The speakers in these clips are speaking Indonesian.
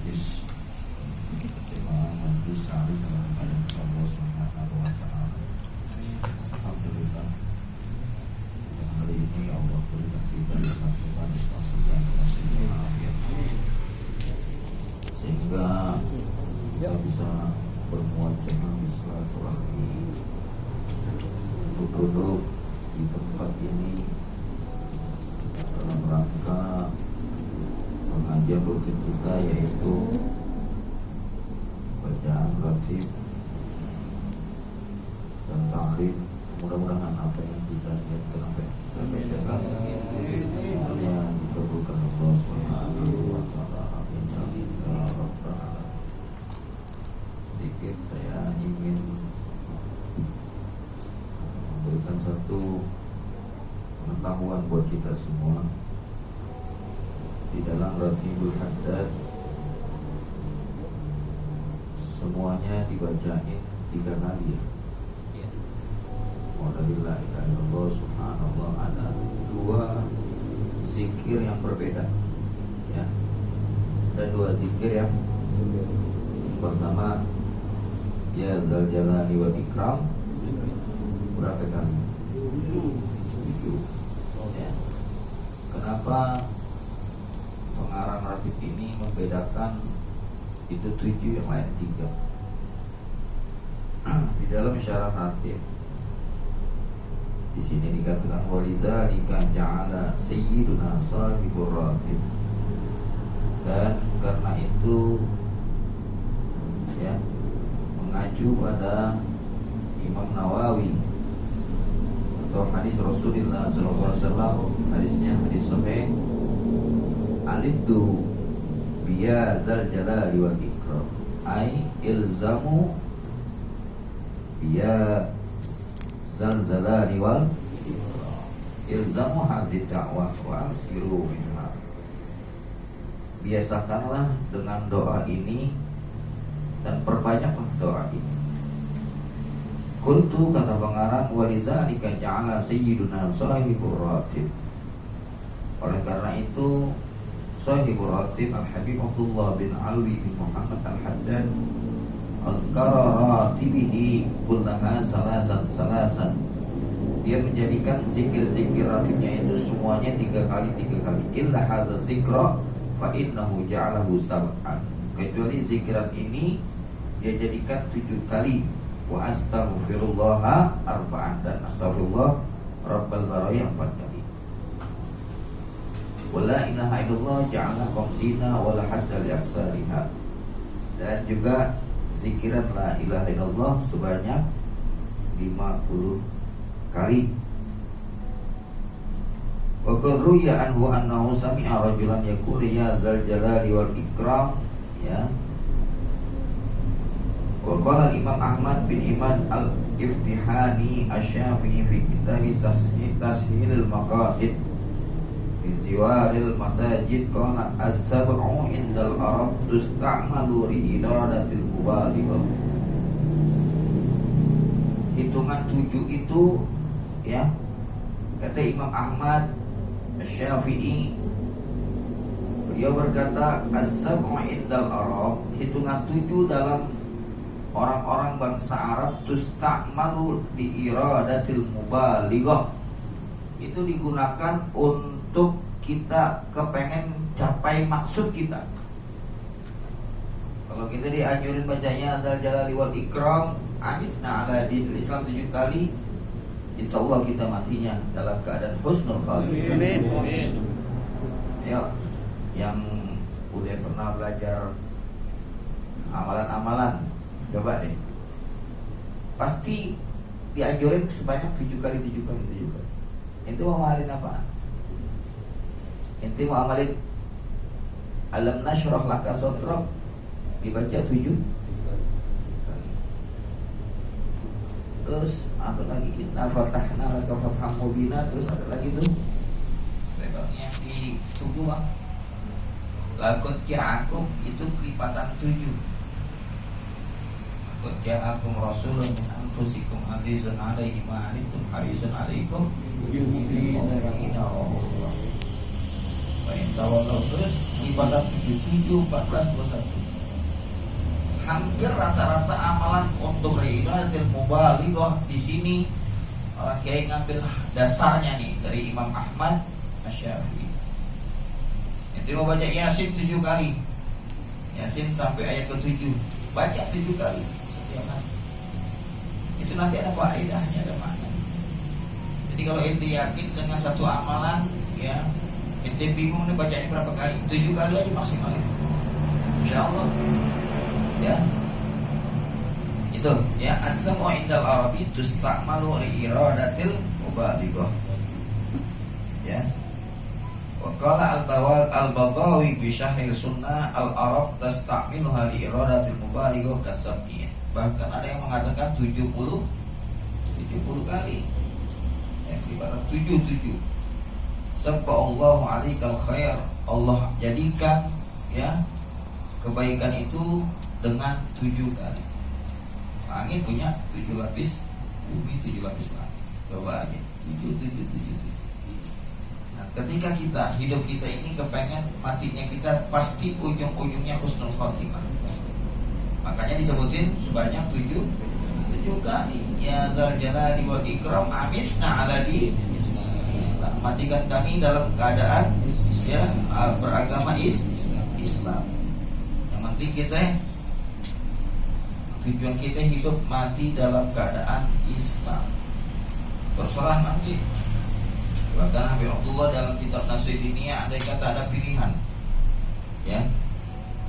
majlis Majelis Sa'ri dalam keadaan Allah Subhanahu wa ta'ala. Alhamdulillah, hari ini Allah berikan kita kesempatan dan afiat, sehingga kita bisa bermuajah silaturahmi untuk duduk di tempat ini dalam rangka pengajian rutin kita, yaitu bacaan ratib dan takrib. Mudah-mudahan apa yang kita niatkan, apa yang kita bacakan semuanya dikabulkan Allah Subhanahu wa ta'ala. Amin ya rabbal alamin. Sedikit saya ingin memberikan satu pengetahuan buat kita semua. Di dalam Ratibul Haddad semuanya dibacain 3 kali ya. Alhamdulillah, Allah subhanallah, ada 2 zikir yang berbeda ya. Ada 2 zikir yang pertama, ya Dzal Jalali wal Ikram, berapa kali? 7 ya. Kenapa pengarang ratib ini membedakan itu 7 yang lain 3? Di dalam syarat ratib di sini dikatakan walizalika ja'ala sayyiduna sahibur ratib, dan karena itu ya mengacu pada Imam Nawawi atau hadis Rasulullah SAW, hadisnya hadis sahih, alitu biya dzal jalali wal ikram, ai ilzamu biya dzal jalali wal ikram, ilzamu hadhihi da'wah wa asiru minha. Biasakanlah dengan doa ini dan perbanyaklah doa ini. Kuntu, kata pengarang, walizalika ja'ala sayyiduna sahibur ratib, oleh karena itu Sahibul Ratib Al-Habib Abdullah bin Alwi bin Muhammad Al-Haddad azkara ratibihi kullaha salasan. Dia menjadikan zikir-zikir ratibnya itu semuanya 3 kali. Illa hadza zikra fa innahu ja'alahu sab'an, kecuali zikiran ini dia jadikan 7 kali. Wa astaghfirullah arba'an, dan astaghfirullah rabbal baraya 4 kali. Wala ilaha illallah ja'ala khamsina wala hadda li'aksariha, dan juga zikiran la ilaha illallah sebanyak 50 kali. Wa qad ruya anhu annahu sami'a rajulan yaqulu ya dzal jalali wal ikram ya. Wa qala Imam Ahmad bin Iman al-Iftihani asy-Syafi'i fi kitab Tashilil Maqasid ziwaril masajid, qala as-sab'u indal arab tusta'malu li iradatil mubalighah. Hitungan 7 itu ya, kata Imam Ahmad Asy-Syafi'i, beliau berkata as-sab'u indal arab, hitungan 7 dalam orang-orang bangsa Arab, tusta'malu li iradatil mubalighah, itu digunakan untuk kita kepengen capai maksud kita. Kalau kita dianjurin bacanya Dzal Jalali wal Ikram, amisna ala dinil Islam 7 kali, insya Allah kita matinya dalam keadaan husnul khatimah. Amin. Ya, yang udah pernah belajar amalan-amalan, coba deh, pasti dianjurin sebanyak 7 kali. Ente mau amalin apa? Ente mau amalin alam nashrah laka sadrak, dibaca 7 kali. Terus apa lagi? Inna fatahna laka fatham mubina. Terus ada lagi tuh levelnya di tubuh bang. Lakot ja'akum itu kelipatan 7. Lakot ja'akum rasulun min anfusikum azizun alaihi ma anittum harisun alaikum wa in tahun terus ibadah 77, 14, 21. Hampir rata-rata amalan untuk ri'adatil mubalighah di sini orang kiai ngambil dasarnya nih dari Imam Ahmad Asy-Syafi'i. Itu mau baca Yasin 7 kali. Yasin sampai ayat ke-7. Baca 7 kali setiap hari. Itu nanti ada faedahnya, ada makna. Jadi kalau ente yakin dengan satu amalan, ya, ente bingung nih bacanya berapa kali, 7 kali aja maksimal. Insyaallah. Ya. Itu, ya, as-sam'u indal arabi tusta'malu li iradatil mubalighah. Ya. Wa qala al-Baghawi bi syarhil sunnah al-arab tasta'miluha li iradatil mubalighah kasabiyah. Bahkan ada yang mengatakan 70 kali. Ya, ibarat 77. Sabballahu alaikal khair. Allah jadikan, ya, kebaikan itu dengan 7 kali. Langit punya 7 lapis, bumi 7 lapis langit. Coba aja 7. Nah, ketika kita hidup kita ini kepengen matinya kita pasti ujung-ujungnya husnul khotimah. Makanya disebutin sebanyak 7 kali. Ya Dzal Jalali wal Ikram amitna ala di Islam. Matikan kami dalam keadaan, ya, beragama Islam. Yang penting kita, tujuan kita hidup mati dalam keadaan Islam. Terserah nanti. Bahkan Habib Abdullah dalam kitab Nasridiniyah andai kata ada pilihan, ya,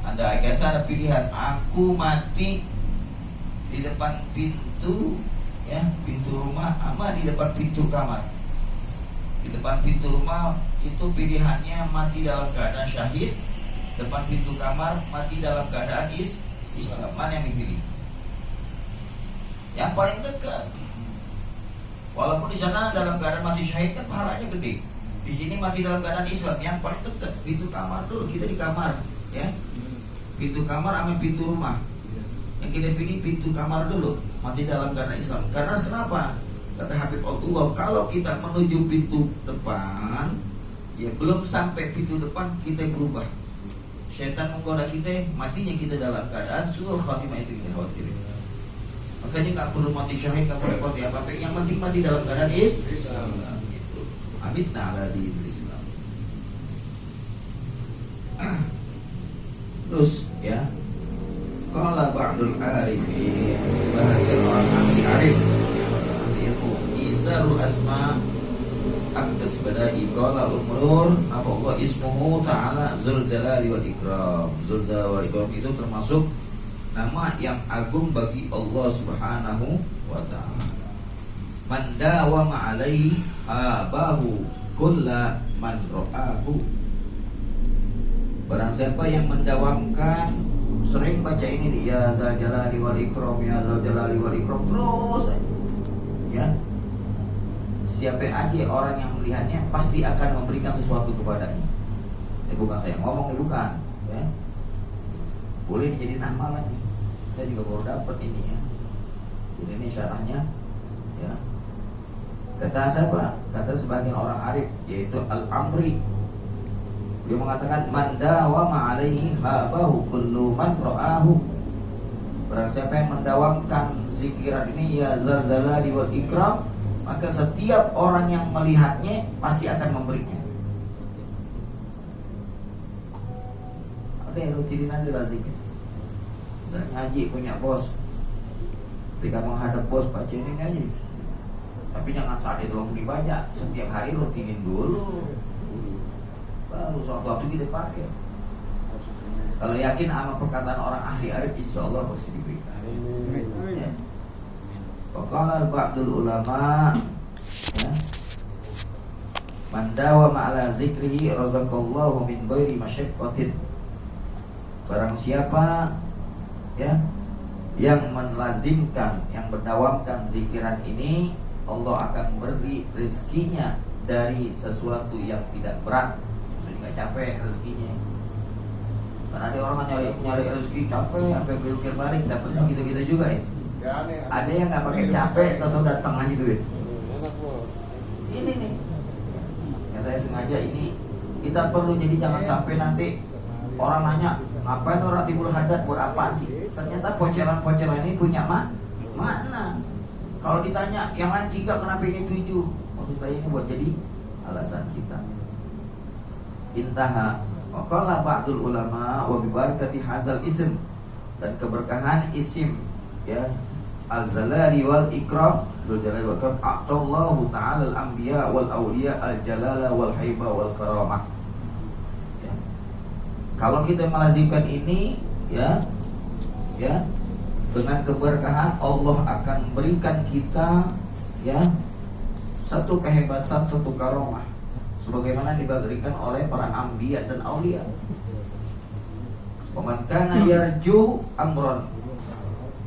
andai kata ada pilihan, aku mati di depan pintu, ya, pintu rumah, ama di depan pintu kamar. Di depan pintu rumah itu pilihannya mati dalam keadaan syahid, depan pintu kamar mati dalam keadaan Islam. Mana yang dipilih? Yang paling dekat. Walaupun di sana dalam keadaan mati syahid kan pahalanya gede. Di sini mati dalam keadaan Islam, yang paling dekat pintu kamar dulu, kita di kamar, ya. Pintu kamar sama pintu rumah. Yang kita pilih pintu kamar dulu, mati dalam keadaan Islam. Karena kenapa? Kata Habib Abdullah, kalau kita menuju pintu depan, ya belum sampai pintu depan kita berubah. Syaitan menggoda kita, matinya kita dalam keadaan suul khatimah, itu kita khawatirin. Makanya gak perlu mati syahid, gak perlu repot ya apa-apa. Yang penting mati dalam keadaan Islam. Gitu. Amitna ala di Islam. Terus, ya, qala ba'dul arifin, sebahagian orang ahli arif, ahli ilmu, isarul asma aktas badai qala umrur apa Allah ismuhu ta'ala Dzul Jalali wal Ikram. Dzul Jalali wal Ikram itu termasuk nama yang agung bagi Allah Subhanahu wa ta'ala. Man dawama alaihi abahu kulla man ra'ahu. Barang siapa yang mendawamkan, sering baca ini, ya Dzal Jalali wal Ikram, ya Dzal Jalali wal Ikram, terus, ya, siapa aja orang yang melihatnya pasti akan memberikan sesuatu kepadanya. Ini bukan saya ngomong, ini bukan, ya. Boleh menjadi nama lagi. Saya juga baru dapat ini, ya. Ini syarahnya, ya. Kata siapa? Kata sebagian orang arif, yaitu Al-Amri. Dia mengatakan man dawama alaihi habahu kullu man ra'ahu. Barang siapa yang mendawamkan zikiran ini, ya Dzal Jalali wal Ikram, maka setiap orang yang melihatnya pasti akan memberinya. Ada yang rutinin aja lah zikir. Dan ngaji punya bos, ketika menghadap bos baca ini aja. Tapi jangan saat itu langsung dibaca. Setiap hari rutinin dulu, baru suatu waktu kita pakai. Kalau yakin sama perkataan orang ahli arif, insya Allah pasti diberikan. Ya. Waqala ba'dul ulama, ya, man dawama ala zikrihi razaqallahu min ghairi masyaqqatin. Barang siapa, ya, yang melazimkan, yang berdawamkan zikiran ini, Allah akan beri rezekinya dari sesuatu yang tidak berat. Maksudnya nggak capek rezekinya. Karena ada orang nyari rezeki capek sampai berukir balik, dapat segitu-gitu juga, ya. Ada yang nggak pakai capek, atau datang aja duit. Ini nih, yang saya sengaja ini Kita perlu, jadi jangan sampai nanti orang nanya, ngapain orang Ratibul Haddad, buat apa sih? Ternyata poceran-poceran ini punya makna. Kalau ditanya yang lain 3 kenapa ini 7? Maksud saya ini buat jadi alasan kita. Intaha. Waqala ba'dul ulama wa bibarakati hadzal ism, dan keberkahan isim ya al-zalali wal ikram, dzul jalali wal ikram, a'tallahu ta'ala al-anbiya wal awliya al-jalala wal haiba wal karamah. Ya. Kalau kita melazimkan ini ya dengan keberkahan, Allah akan berikan kita ya satu kehebatan, satu karamah sebagaimana diberikan oleh para anbiya dan aulia. Waman kana yarju amron,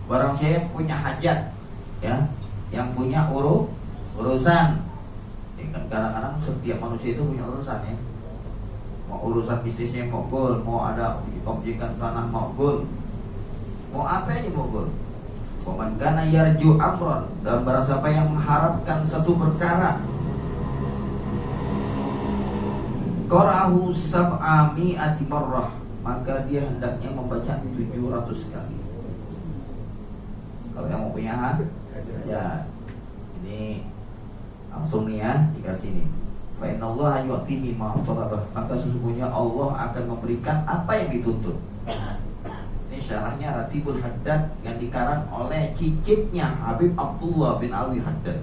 barang saya punya hajat ya, yang punya urusan ya kan, kadang-kadang setiap manusia itu punya urusan ya. Mau urusan bisnisnya mogol, mau ada objekan tanah mogol, mau apa aja mogol. Waman kana yarju amron, dan barang siapa yang mengharapkan satu perkara, qara'ahu sab'a mi'ati marrah, maka dia hendaknya membaca 700 kali. Kalau yang mau punya ya ini langsung nih ya, dikasih nih. Fa innallaha yu'tihi ma talabah, maka sesungguhnya Allah akan memberikan apa yang dituntut. Ini syarahnya Ratibul Haddad yang dikarang oleh cicitnya Habib Abdullah bin Alwi Haddad,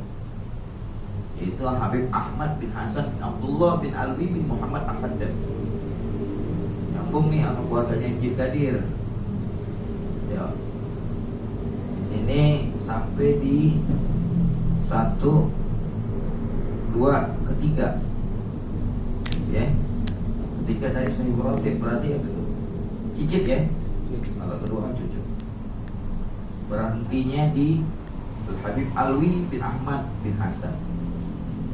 yaitu Habib Ahmad bin Hasan bin Abdullah bin Alwi bin Muhammad Al-Haddad. Nyambung nih sama keluarganya Jid Qadir. Ya. Di sini sampai di 1, 2, ketiga. Ya. Ketiga dari Sahih Ratib berarti apa itu? Cicit ya. Kalau kedua kan cucu. Berhentinya di Habib Alwi bin Ahmad bin Hasan.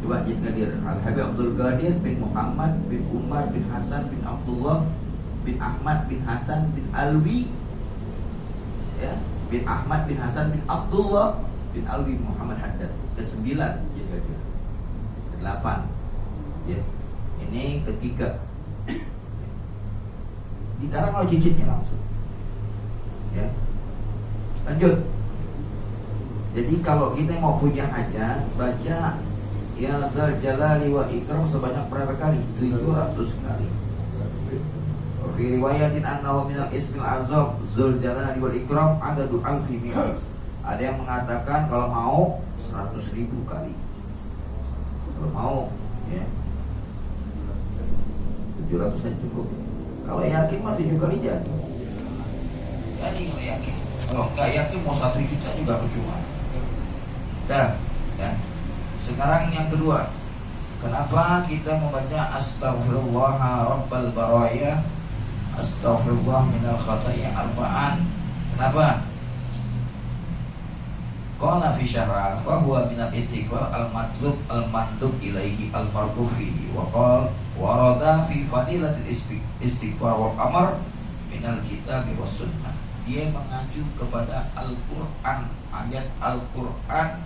Coba Jid Qadir, Al-Habib Abdul Qadir bin Muhammad bin Umar bin Hasan bin Abdullah bin Ahmad bin Hasan bin Alwi ya, bin Ahmad bin Hasan bin Abdullah bin Alwi Muhammad Haddad. Ke-9 Jid Qadir. Ke-8 ya. Ini ketiga. Dikarang oleh cicitnya langsung. Ya. Lanjut. Jadi kalau kita mau punya hajat, baca ya dzal jalali wa ikram sebanyak berapa kali? 700 kali. Fi riwayatin annahu minal ismil azam dzul jalali wal ikram adadu alfi mi'ah. Ada yang mengatakan kalau mau 100.000 kali. Kalau mau ya 700 saja cukup. Kalau yakin mah 7 kali jadi. Jadi kalau yakin. Kalau enggak yakin mau 1 juta juga percuma. Dah ya. Sekarang yang kedua, kenapa kita membaca astaghfirullah rabbal baraya, astaghfirullah minal khataya arba'an? Kenapa? Qala fi syarah fa huwa minal istighfar al-matlub al-mandub ilaihi al-mardufi wa qala warada fi fadilatil istighfar wal amr minal kitab was sunnah. Dia mengacu kepada Al-Qur'an, ayat Al-Qur'an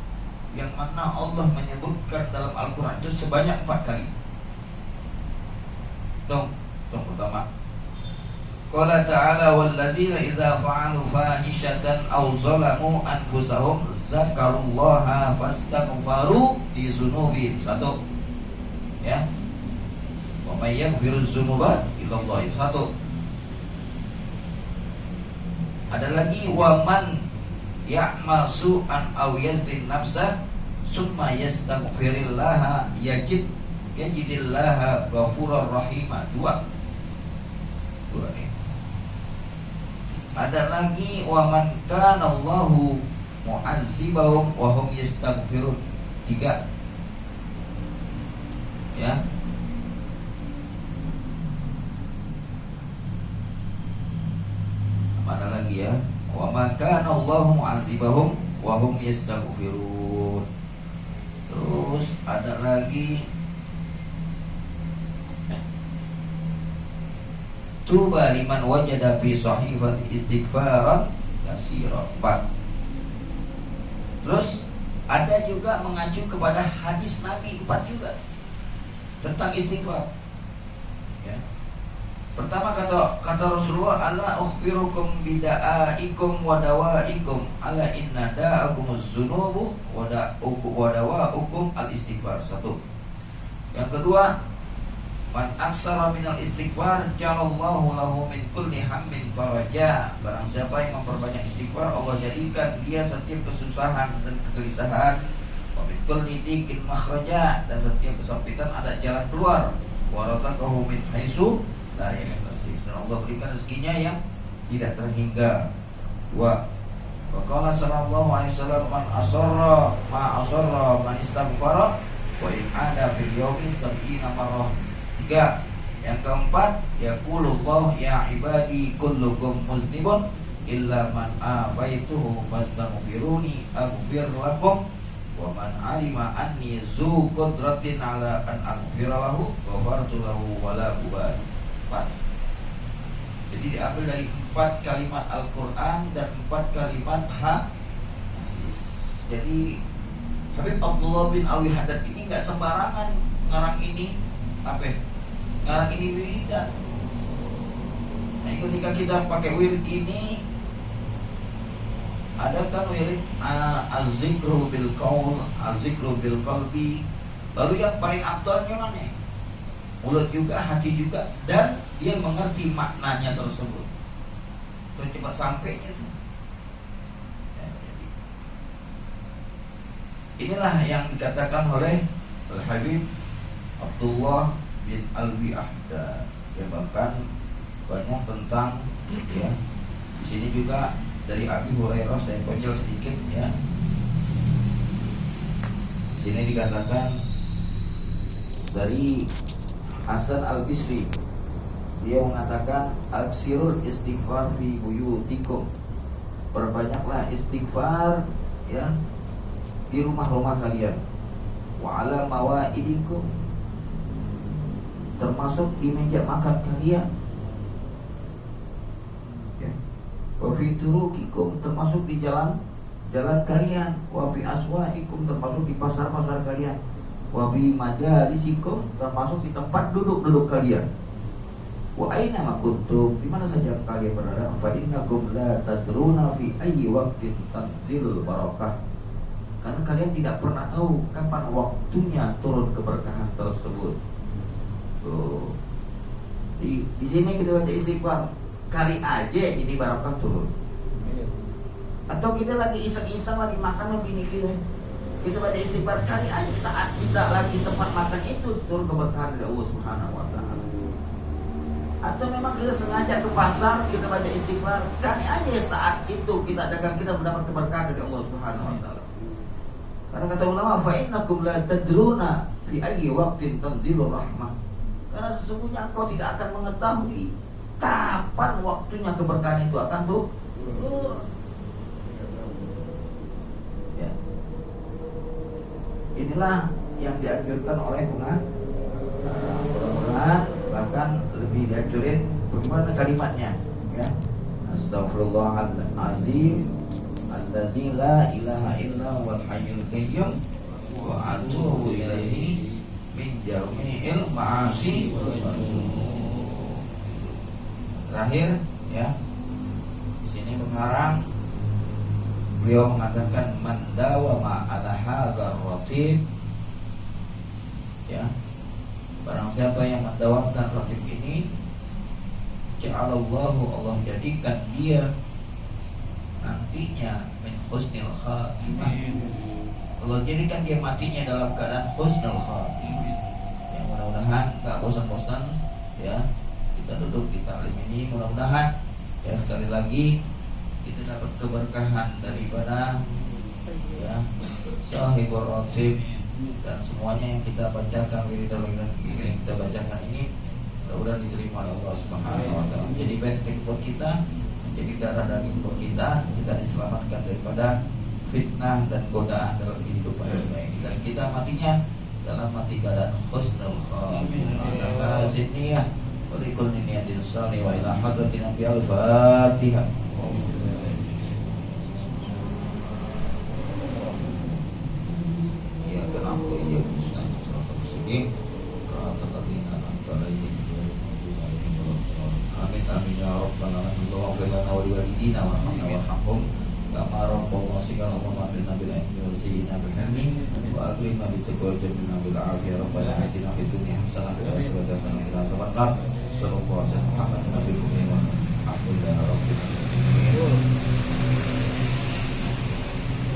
yang mana Allah menyebutkan dalam Al-Quran itu sebanyak 4 kali. Dong pertama. Qala ta'ala walladzina idza fa'alu fahishatan aw zalamu anfusahum zakarullaha fastaghfaru li dzunubihim. 1. Ya. Wa may yaghfiru dzunuba illallah. 1. Ada lagi wa man ya'mal su'an aw yazlim nafsah summa yastaghfirillaha yajidillaha ghafurar rahima. 2 nih. Ada lagi wa man kana Allahu mu'azzibahum wa hum yastaghfirun. 3 ya. Mana lagi ya? Wa maka Allahu mu'azibahum wa hum yastaghfirun. Terus ada lagi tuba liman wajada fi sahifati istighfaran katsiran. 4. Terus ada juga mengacu kepada hadis Nabi 4 juga tentang istighfar. Ya. Pertama kata Rasulullah, ala ukhbirukum bida'aikum wa dawaikum, ala inna da'akumuz zunubu wa dawa'ukum al-istighfar. Satu. Yang kedua, man aksara minal istighfar jalallahu lahu min kulli hammin faraja. Barang siapa yang memperbanyak istighfar, Allah jadikan dia setiap kesusahan dan kegelisahan, wa min kulli dikin makhraja, dan setiap kesempitan ada jalan keluar, wa razaqahu min haitsu la yahtasib, dan Allah berikan rezekinya yang tidak terhingga. Dua. Wa qala sallallahu alaihi wasallam, man asarra ma asarra man istaghfara wa in ada fil yawmi sab'ina marrah. Tiga. Yang keempat, yaqulullah ya ibadi kullukum muznibun illa man afaituhu fastaghfiruni aghfir lakum wa man alima anni zu qudratin ala an aghfira lahu ghafartu lahu wala ubali. 4. Jadi diambil dari 4 kalimat Al-Quran dan 4 kalimat hadis. Jadi Habib Abdullah bin Alwi Haddad ini nggak sembarangan ngarang ini apa? Ngarang ini wiridan. Nah, ketika kita pakai wirid ini, ada kan wirid az-zikru bil qaul, az-zikru bil qalbi. Lalu yang paling afdalnya mana? Mulut juga, hati juga, dan dia mengerti maknanya tersebut. Itu cepat sampainya tuh. Inilah yang dikatakan oleh Al-Habib Abdullah bin Alwi Haddad. Ya, bahkan banyak tentang ya. Di sini juga dari Abi Hurairah, saya bocil sedikit ya. Di sini dikatakan dari Hasan Al-Bisri, dia mengatakan aksirul istighfar fi buyutikum, perbanyaklah istighfar ya di rumah-rumah kalian, wa ala mawaidikum, termasuk di meja makan kalian ya, wa fi turuqikum, termasuk di jalan kalian, wa fi aswaikum, termasuk di pasar-pasar kalian, wa fi majalisikum, termasuk di tempat duduk kalian, wa aina ma kuntum, di mana saja kalian berada, fa innakum la tadruna fi ayyi waqtin tanzilul barakah, karena kalian tidak pernah tahu kapan waktunya turun keberkahan tersebut. Tuh. Di sini kita baca istighfar, kali aja ini barakah turun. Atau kita lagi iseng-iseng lagi makan lebih nikir, kita baca istighfar, kali aja saat kita lagi tempat makan itu turun keberkahan dari Allah Subhanahu wa taala. Atau memang kita sengaja ke pasar, kita baca istighfar, kali aja saat itu kita dagang, kita mendapat keberkahan dari Allah Subhanahu wa taala. Karena kata ulama, fa innakum la tadruna fi ayyi waqtin tanzilur rahmah, karena sesungguhnya engkau tidak akan mengetahui kapan waktunya keberkahan itu akan turun. Ya. Inilah yang dianjurkan oleh mudah-mudahan bahkan lebih dianjurin bagaimana kalimatnya ya. Astaghfirullahaladzim allazi la ilaha illa huwal hayyul qayyum wa atubu ilaihi min jami'il ma'asi wal dzunub. Terakhir ya, di sini pengarang beliau mengatakan man dawama ala hadzal ratib ya, barang siapa yang mendawamkan ratib ini, ja'alallahu, Allah jadikan dia nantinya min husnil khatimah, Allah jadikan dia matinya dalam keadaan husnul khatimah. Ya, mudah-mudahan tak bosan-bosan ya kita duduk di taklim ini, mudah-mudahan ya sekali lagi kita dapat keberkahan daripada ya sahibur ratib, dan semuanya yang kita bacakan, wiridan yang kita bacakan ini mudah-mudahan diterima oleh Allah Subhanahu wa taala. Jadi benteng buat kita, menjadi darah daging buat kita, kita diselamatkan daripada fitnah dan godaan dalam kehidupan dunia ini, dan kita matinya dalam mati keadaan husnul khatimah. Ziniyah wa likulli niyatin salih wa ila hadratin nabi al-fatihah. Ya kenapa ya Ustaz ini kalau tadi anak walidina warhamhum kama rabbana sigala Allahumma bil nabil ilmi wa sayyidina bil hilmi wa akrimna bit taqwa jamina bil afiyah rabbana atina fid dunya hasanah wa fil akhirati hasanah wa qina adzabannar sallallahu alaihi wa sallam Muhammad nabiyil ummi wa alhamdulillahi rabbil alamin.